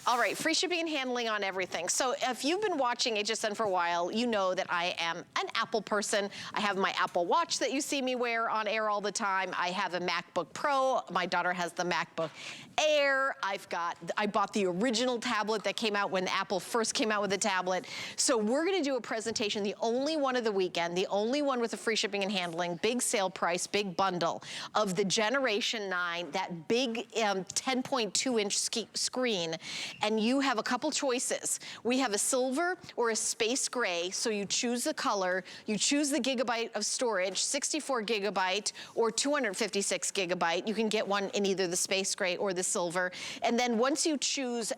All right, free shipping and handling on everything. So if you've been watching HSN for a while, you know that I am an Apple person. I have my Apple Watch that you see me wear on air all the time. I have a MacBook Pro. My daughter has the MacBook Air. I bought the original tablet that came out when Apple first came out with the tablet. So we're gonna do a presentation, the only one of the weekend, the only one with the free shipping and handling, big sale price, big bundle of the Generation 9, that big 10.2-inch screen. And you have a couple choices. We have a silver or a space gray, so you choose the color, you choose the gigabyte of storage, 64 gigabyte or 256 gigabyte. You can get one in either the space gray or the silver. And then once you choose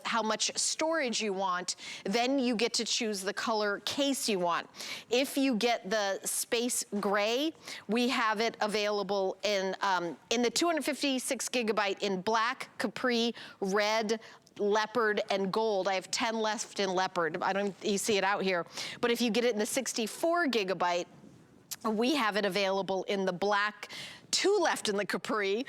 how much storage you want, then you get to choose the color case you want. If you get the space gray, we have it available in the 256 gigabyte in black, capri, red, leopard, and gold. I have 10 left in leopard. You see it out here. But if you get it in the 64 gigabyte, we have it available in the black, 2 left in the capri,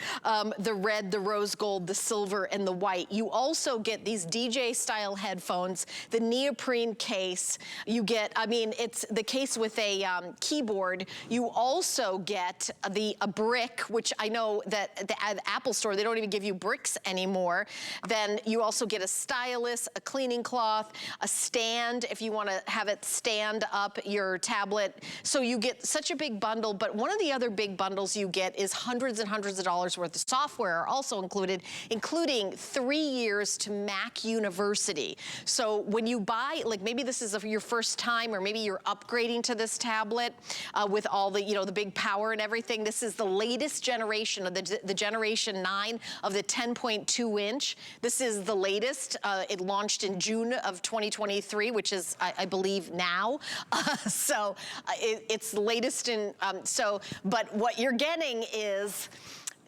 the red, the rose gold, the silver, and the white. You also get these DJ style headphones, the neoprene case. You get, it's the case with a keyboard. You also get a brick, which I know that at the Apple store, they don't even give you bricks anymore. Then you also get a stylus, a cleaning cloth, a stand if you wanna have it stand up your tablet. So you get such a big bundle, but one of the other big bundles you get is hundreds and hundreds of dollars worth of software are also included, including 3 years to Mac University. So when you buy, like maybe this is your first time, or maybe you're upgrading to this tablet with all the, the big power and everything. This is the latest generation of the Generation 9 of the 10.2 inch. This is the latest. It launched in June of 2023, which is, I believe, now. It's the latest in, but what you're getting is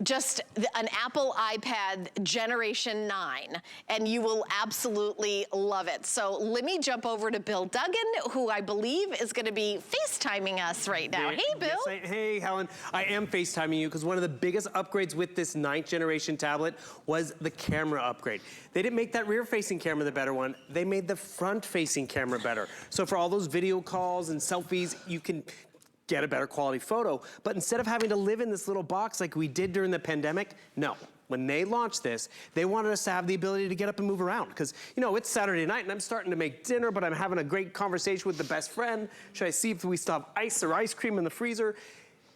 just an Apple iPad Generation 9, and you will absolutely love it. So let me jump over to Bill Duggan, who I believe is gonna be FaceTiming us right now. Hey, Bill. Yes, hey, Helen. I am FaceTiming you because one of the biggest upgrades with this 9th generation tablet was the camera upgrade. They didn't make that rear-facing camera the better one. They made the front-facing camera better. So for all those video calls and selfies, you can get a better quality photo. But instead of having to live in this little box like we did during the pandemic, no. When they launched this, they wanted us to have the ability to get up and move around. Because, it's Saturday night and I'm starting to make dinner, but I'm having a great conversation with the best friend. Should I see if we still have ice or ice cream in the freezer?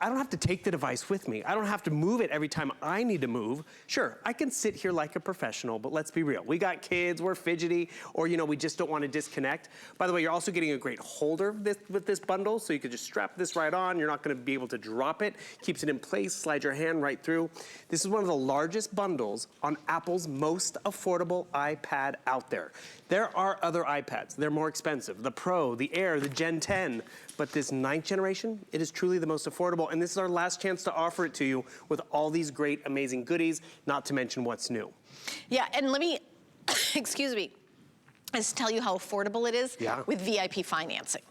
I don't have to take the device with me. I don't have to move it every time I need to move. Sure, I can sit here like a professional, but let's be real. We got kids, we're fidgety, or we just don't want to disconnect. By the way, you're also getting a great holder with this bundle, so you could just strap this right on. You're not gonna be able to drop it. Keeps it in place, slide your hand right through. This is one of the largest bundles on Apple's most affordable iPad out there. There are other iPads, they're more expensive. The Pro, the Air, the Gen 10, but this 9th generation, it is truly the most affordable, and this is our last chance to offer it to you with all these great, amazing goodies, not to mention what's new. Yeah, and let me, excuse me, just tell you how affordable it is with VIP financing.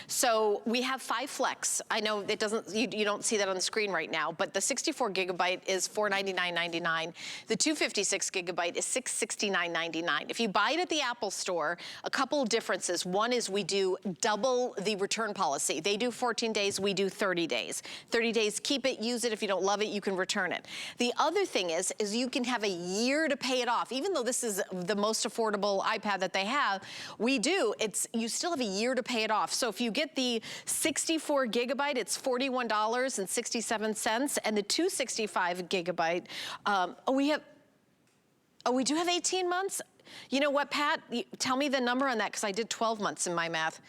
So we have 5 Flex. I know it doesn't, you don't see that on the screen right now, but the 64 gigabyte is $499.99. The 256 gigabyte is $669.99. If you buy it at the Apple store, a couple of differences. One is we do double the return policy. They do 14 days, we do 30 days. 30 days, keep it, use it. If you don't love it, you can return it. The other thing is you can have a year to pay it off. Even though this is the most affordable iPad that they have, you still have a year to pay it off. So if you get the 64 gigabyte, it's $41.67, and the 265 gigabyte, we do have 18 months? You know what, Pat? Tell me the number on that, because I did 12 months in my math.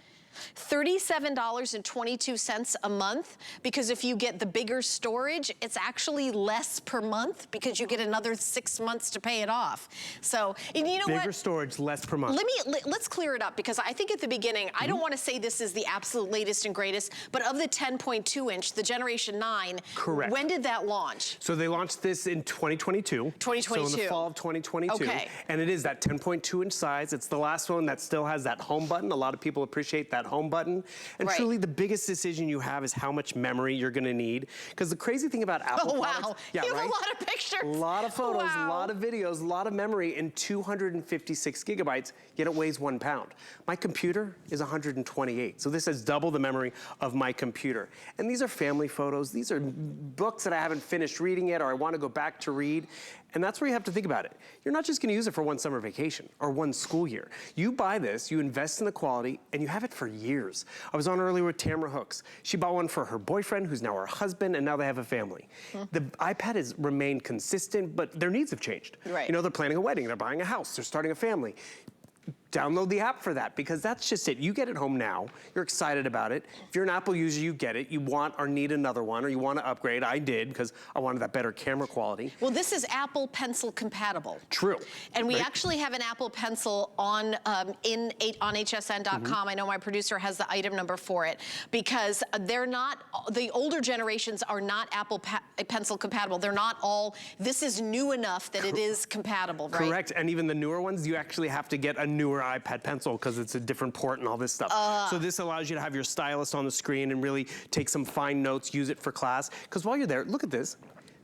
$37.22 a month, because if you get the bigger storage, it's actually less per month because you get another 6 months to pay it off. So, and you know what? Bigger storage, less per month. Let's clear it up, because I think at the beginning, I don't want to say this is the absolute latest and greatest, but of the 10.2 inch, the Generation 9, correct. When did that launch? So they launched this in 2022. 2022. So in the fall of 2022. Okay. And it is that 10.2 inch size. It's the last one that still has that home button. A lot of people appreciate that that home button. And truly the biggest decision you have is how much memory you're gonna need. Because the crazy thing about Apple products, you have a lot of pictures. A lot of photos, a lot of videos, a lot of memory, and 256 gigabytes, yet it weighs 1 pound. My computer is 128, so this has double the memory of my computer. And these are family photos. These are books that I haven't finished reading yet or I want to go back to read. And that's where you have to think about it. You're not just gonna use it for one summer vacation or one school year. You buy this, you invest in the quality, and you have it for years. I was on earlier with Tamara Hooks. She bought one for her boyfriend, who's now her husband, and now they have a family. The iPad has remained consistent, but their needs have changed. You know, they're planning a wedding, they're buying a house, they're starting a family. Download the app for that, because that's just it. You get it home now, you're excited about it. If you're an Apple user, you get it. You want or need another one, or you want to upgrade. I did, because I wanted that better camera quality. Well, this is Apple Pencil compatible. True. And we actually have an Apple Pencil on HSN.com. I know my producer has the item number for it, because they're not, the older generations are not Apple Pencil compatible. They're not all, this is new enough that it is compatible, right? Correct, and even the newer ones, you actually have to get a newer iPad Pencil because it's a different port and all this stuff. So this allows you to have your stylus on the screen and really take some fine notes, use it for class. Because while you're there, look at this.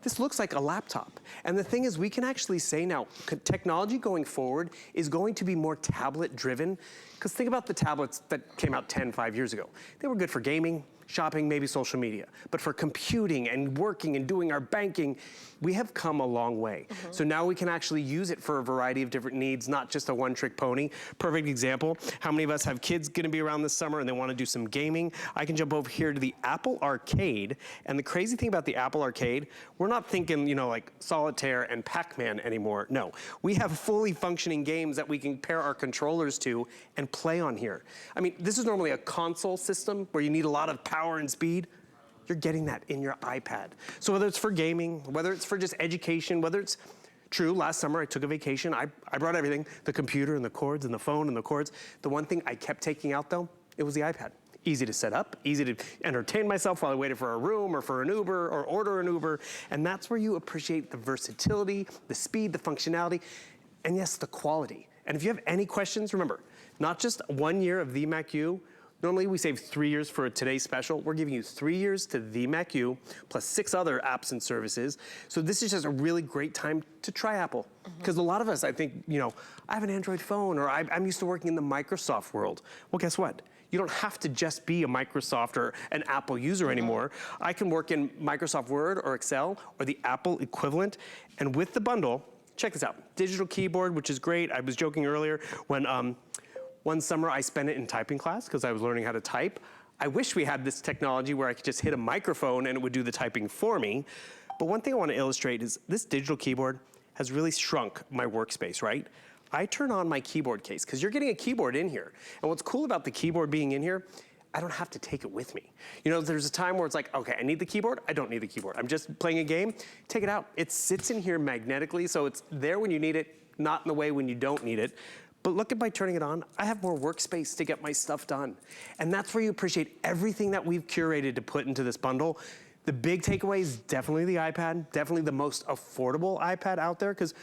This looks like a laptop. And the thing is, we can actually say now, technology going forward is going to be more tablet driven. Because think about the tablets that came out 5 years ago. They were good for gaming, shopping, maybe social media. But for computing and working and doing our banking, we have come a long way. So now we can actually use it for a variety of different needs, not just a one-trick pony. Perfect example, how many of us have kids gonna be around this summer and they wanna do some gaming? I can jump over here to the Apple Arcade, and the crazy thing about the Apple Arcade, we're not thinking, you know, like Solitaire and Pac-Man anymore. No, we have fully functioning games that we can pair our controllers to and play on here. I mean, this is normally a console system where you need a lot of power and speed. You're getting that in your iPad. So whether it's for gaming, whether it's for just education, whether it's true, last summer I took a vacation, I brought everything, the computer and the cords and the phone and the cords. The one thing I kept taking out though, it was the iPad. Easy to set up, easy to entertain myself while I waited for a room or for an Uber or order an Uber. And that's where you appreciate the versatility, the speed, the functionality, and yes, the quality. And if you have any questions, remember, not just 1 year of the Mac U. Normally we save 3 years for a today's special. We're giving you 3 years to the Mac U, plus 6 other apps and services. So this is just a really great time to try Apple. Because a lot of us, I think, you know, I have an Android phone, or I'm used to working in the Microsoft world. Well, guess what? You don't have to just be a Microsoft or an Apple user anymore. I can work in Microsoft Word or Excel or the Apple equivalent. And with the bundle, check this out. Digital keyboard, which is great. I was joking earlier when, one summer I spent it in typing class because I was learning how to type. I wish we had this technology where I could just hit a microphone and it would do the typing for me. But one thing I want to illustrate is this digital keyboard has really shrunk my workspace, right? I turn on my keyboard case because you're getting a keyboard in here. And what's cool about the keyboard being in here, I don't have to take it with me. You know, there's a time where it's like, okay, I need the keyboard, I don't need the keyboard. I'm just playing a game, take it out. It sits in here magnetically, so it's there when you need it, not in the way when you don't need it. But look at by turning it on, I have more workspace to get my stuff done. And that's where you appreciate everything that we've curated to put into this bundle. The big takeaway is definitely the iPad, definitely the most affordable iPad out there, because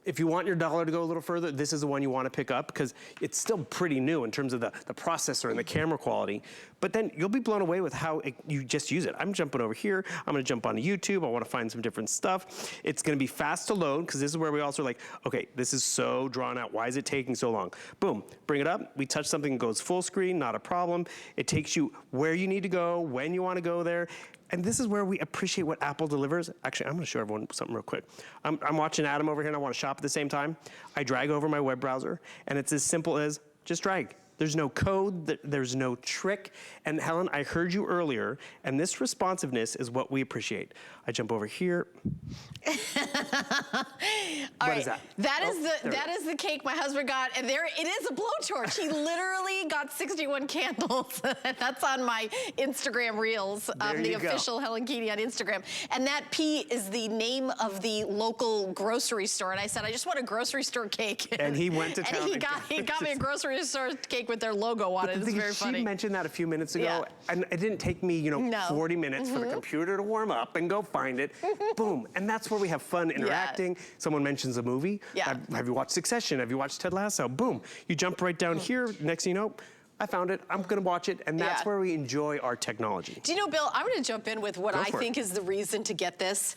if you want your dollar to go a little further, this is the one you want to pick up because it's still pretty new in terms of the processor and the camera quality. But then you'll be blown away with how you just use it. I'm jumping over here. I'm going to jump onto YouTube. I want to find some different stuff. It's going to be fast to load because this is where we also are like, okay, this is so drawn out. Why is it taking so long? Boom, bring it up. We touch something that goes full screen, not a problem. It takes you where you need to go, when you want to go there. And this is where we appreciate what Apple delivers. Actually, I'm gonna show everyone something real quick. I'm watching Adam over here and I wanna shop at the same time. I drag over my web browser and it's as simple as just drag. There's no code, there's no trick. And Helen, I heard you earlier, and this responsiveness is what we appreciate. I jump over here. What is that? That is the cake my husband got, and there it is, a blowtorch. He literally got 61 candles. That's on my Instagram reels, the official Helen Keeney on Instagram. And that P is the name of the local grocery store. And I said, I just want a grocery store cake. And he went to town. And he got me a grocery store cake with their logo on it. It's very funny. She mentioned that a few minutes ago, and it didn't take me, you know, 40 minutes for the computer to warm up and go find it. Boom. And that's where we have fun interacting. Someone mentions a movie. Have you watched Succession? Have you watched Ted Lasso? Boom. You jump right down here. Next thing you know, I found it, I'm gonna watch it, and that's where we enjoy our technology. Do you know, Bill, I'm gonna jump in with what I think is the reason to get this.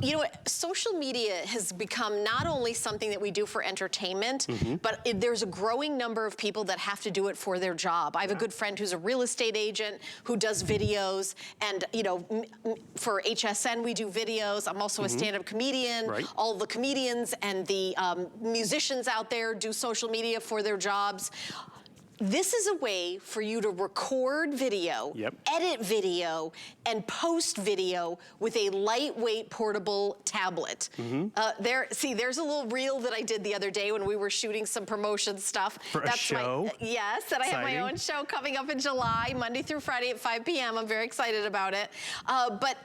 You know what, social media has become not only something that we do for entertainment, but there's a growing number of people that have to do it for their job. I have a good friend who's a real estate agent who does videos, and you know, for HSN we do videos. I'm also a stand-up comedian. All the comedians and the musicians out there do social media for their jobs. This is a way for you to record video, edit video, and post video with a lightweight portable tablet. There's a little reel that I did the other day when we were shooting some promotion stuff. For a show? Yes, and I have my own show coming up in July, Monday through Friday at 5 p.m. I'm very excited about it. But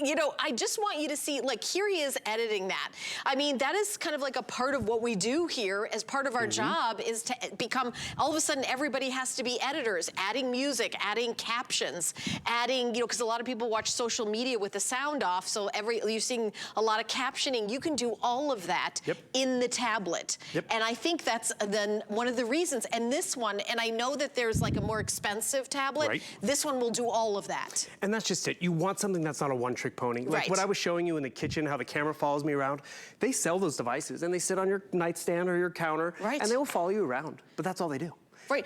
you know, I just want you to see, like, here he is editing that. I mean, that is kind of like a part of what we do here as part of our job, is to become, all of a sudden, everybody has to be editors, adding music, adding captions, adding, you know, because a lot of people watch social media with the sound off, so you're seeing a lot of captioning. You can do all of that in the tablet. And I think that's then one of the reasons. And this one, and I know that there's like a more expensive tablet, this one will do all of that. And that's just it. You want something that's not a one-trick pony. Like what I was showing you in the kitchen, how the camera follows me around. They sell those devices, and they sit on your nightstand or your counter, and they will follow you around. But that's all they do.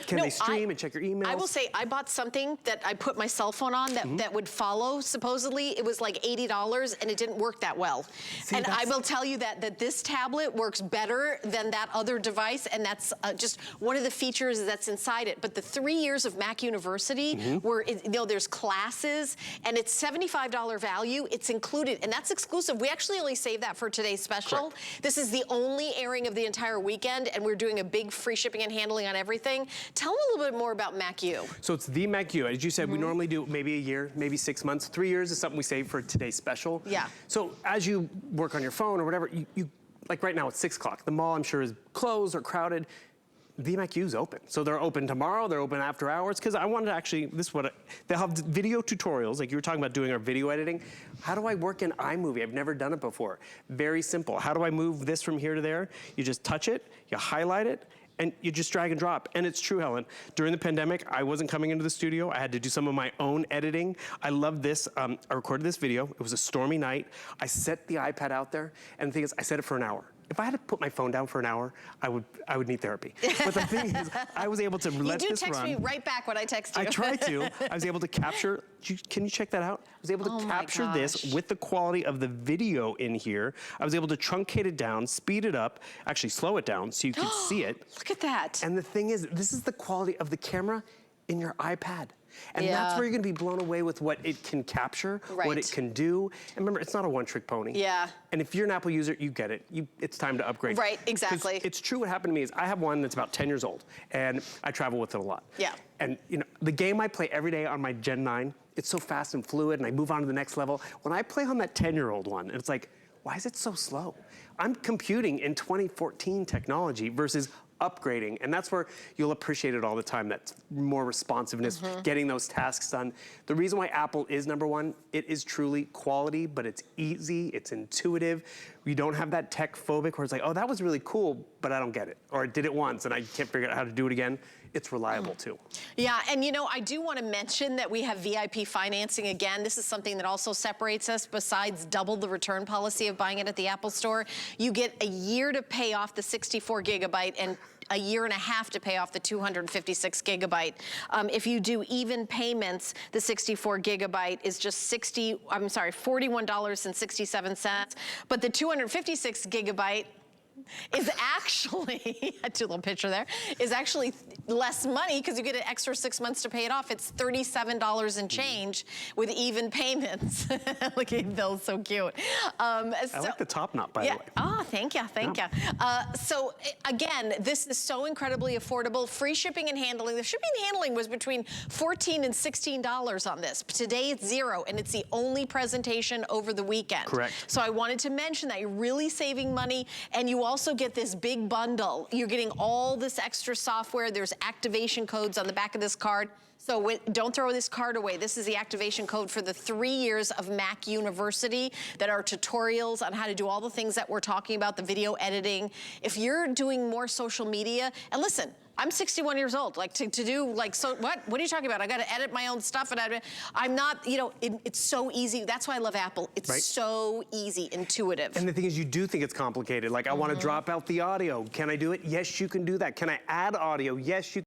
Can they stream and check your emails? I will say, I bought something that I put my cell phone on that would follow, supposedly. It was like $80, and it didn't work that well. And I will tell you that this tablet works better than that other device, and that's just one of the features that's inside it. But the 3 years of Mac University, where you know, there's classes, and it's $75 value, it's included, and that's exclusive. We actually only saved that for today's special. This is the only airing of the entire weekend, and we're doing a big free shipping and handling on everything. Tell me a little bit more about Mac U. So it's the Mac U. As you said, we normally do maybe a year, maybe 6 months. 3 years is something we save for today's special. So as you work on your phone or whatever, you like right now it's 6 o'clock. The mall, I'm sure, is closed or crowded. The Mac U's open. So they're open tomorrow, they're open after hours, because I wanted to actually, they'll have video tutorials, like you were talking about doing our video editing. How do I work in iMovie? I've never done it before. Very simple. How do I move this from here to there? You just touch it, you highlight it, and you just drag and drop. And it's true, Helen. During the pandemic, I wasn't coming into the studio. I had to do some of my own editing. I love this. I recorded this video. It was a stormy night. I set the iPad out there, and the thing is, I set it for an hour. If I had to put my phone down for an hour, I would need therapy. But the thing is, I was able to let this run. You do text me right back when I text you. I tried to. I was able to capture, can you check that out? I was able to capture this with the quality of the video in here. I was able to truncate it down, speed it up, actually slow it down so you could see it. Look at that. And the thing is, this is the quality of the camera in your iPad. And that's where you're gonna be blown away with what it can capture, what it can do. And remember, it's not a one-trick pony. And if you're an Apple user, you get it. It's time to upgrade. Exactly. It's true what happened to me is I have one that's about 10 years old, and I travel with it a lot. And you know, the game I play every day on my Gen 9, it's so fast and fluid, and I move on to the next level. When I play on that 10-year-old one, and it's like, why is it so slow? I'm computing in 2014 technology versus upgrading, and that's where you'll appreciate it all the time. That's more responsiveness, getting those tasks done. The reason why Apple is #1, it is truly quality, but it's easy, it's intuitive. You don't have that tech phobic where it's like, oh, that was really cool, but I don't get it. Or I did it once and I can't figure out how to do it again. It's reliable too. Yeah, and you know, I do want to mention that we have VIP financing again. This is something that also separates us besides double the return policy of buying it at the Apple Store. You get a year to pay off the 64 gigabyte and a year and a half to pay off the 256 gigabyte. If you do even payments, the 64 gigabyte is just $41.67. But the 256 gigabyte is actually, I do a little picture there, is actually less money because you get an extra 6 months to pay it off. It's $37 and change with even payments. Look at Bill's so cute. I like the top knot, by the way. Oh, thank you, thank you. So again, this is so incredibly affordable. Free shipping and handling. The shipping and handling was between $14 and $16 on this. But today it's $0, and it's the only presentation over the weekend. So I wanted to mention that you're really saving money, and you also get this big bundle. You're getting all this extra software. There's activation codes on the back of this card. So don't throw this card away. This is the activation code for the 3 years of Mac University that are tutorials on how to do all the things that we're talking about, the video editing. If you're doing more social media, and listen, I'm 61 years old. Like to do like, so what are you talking about? I got to edit my own stuff and I'm not, you know, it's so easy. That's why I love Apple. It's so easy, intuitive. And the thing is, you do think it's complicated. Like I want to drop out the audio. Can I do it? Yes, you can do that. Can I add audio? Yes, you